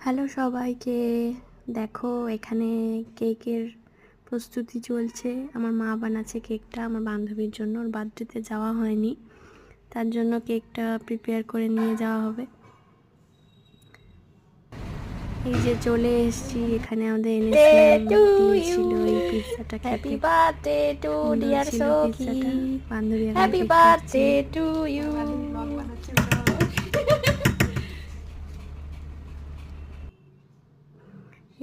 Hello সবাইকে। দেখো এখানে কেকের প্রস্তুতি চলছে। আমার মা বানাচ্ছে কেকটা আমার বান্ধবীর জন্য। ওর বার্থডেতে যাওয়া হয়নি, তার জন্য কেকটা প্রিপেয়ার করে নিয়ে যাওয়া হবে। এই যে চলে এসেছি, এখানে আমাদের দিয়েছিল এই পিৎজাটা খেতে। হ্যাপি বার্থডে টু ডিয়ার ছিল সখী, পিৎজাটা। বান্ধবী এখন হ্যাপি কেক কাটছে। Birthday to you.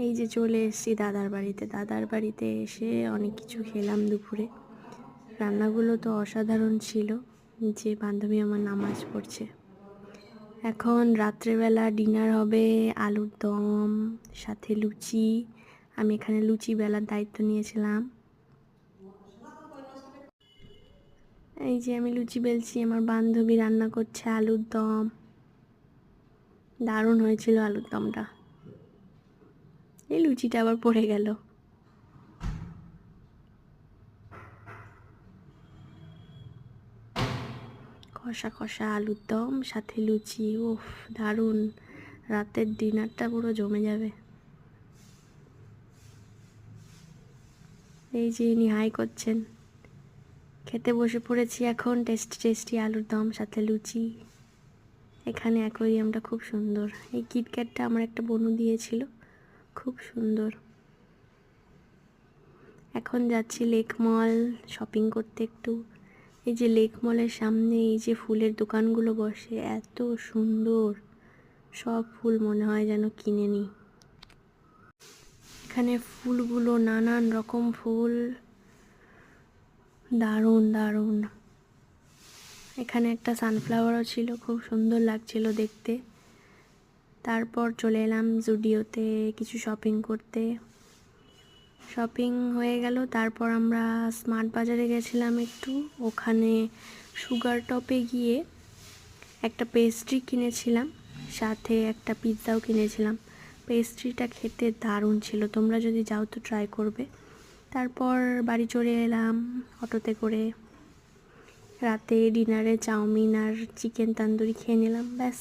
এই যে চলে এসেছি দাদার বাড়িতে এসে অনেক কিছু খেলাম দুপুরে। রান্নাগুলো তো অসাধারণ ছিল। যে বান্ধবী আমার নামাজ পড়ছে। এখন রাত্রেবেলা ডিনার হবে আলুর দম সাথে লুচি। আমি এখানে লুচি বেলার দায়িত্ব নিয়েছিলাম। এই যে আমি লুচি বেলছি, আমার বান্ধবী রান্না করছে আলুর দম। দারুণ হয়েছিল আলুর দমটা। এই লুচিটা আবার পড়ে গেল। কষা কষা আলুর দম সাথে লুচি, উফ দারুণ। রাতের ডিনারটা পুরো জমে যাবে। এই যে ইনি হাই করছেন। খেতে বসে পড়েছি এখন। টেস্টি আলুর দম সাথে লুচি। এখানে অ্যাকোয়ারিয়ামটা খুব সুন্দর। এই কিটক্যাটটা আমার একটা বনু দিয়েছিল, খুব সুন্দর। এখন যাচ্ছি লেক মল শপিং করতে একটু। এই যে লেক মলের সামনে এই যে ফুলের দোকানগুলো বসে, এত সুন্দর সব ফুল, মনে হয় যেন কিনে নিই। এখানে ফুলগুলো নানান রকম ফুল, দারুণ দারুণ। এখানে একটা সানফ্লাওয়ারও ছিল, খুব সুন্দর লাগছিল দেখতে। তারপর চলে এলাম জুডিওতে কিছু শপিং করতে। শপিং হয়ে গেল, তারপর আমরা স্মার্ট বাজারে গেছিলাম একটু। ওখানে সুগার টপে গিয়ে একটা পেস্ট্রি কিনেছিলাম, সাথে একটা পিৎজাও কিনেছিলাম। পেস্ট্রিটা খেতে দারুণ ছিল, তোমরা যদি যাও তো ট্রাই করবে। তারপর বাড়ি চলে এলাম অটোতে করে। রাতে ডিনারে চাউমিন আর চিকেন তান্দুরি খেয়ে নিলাম, ব্যাস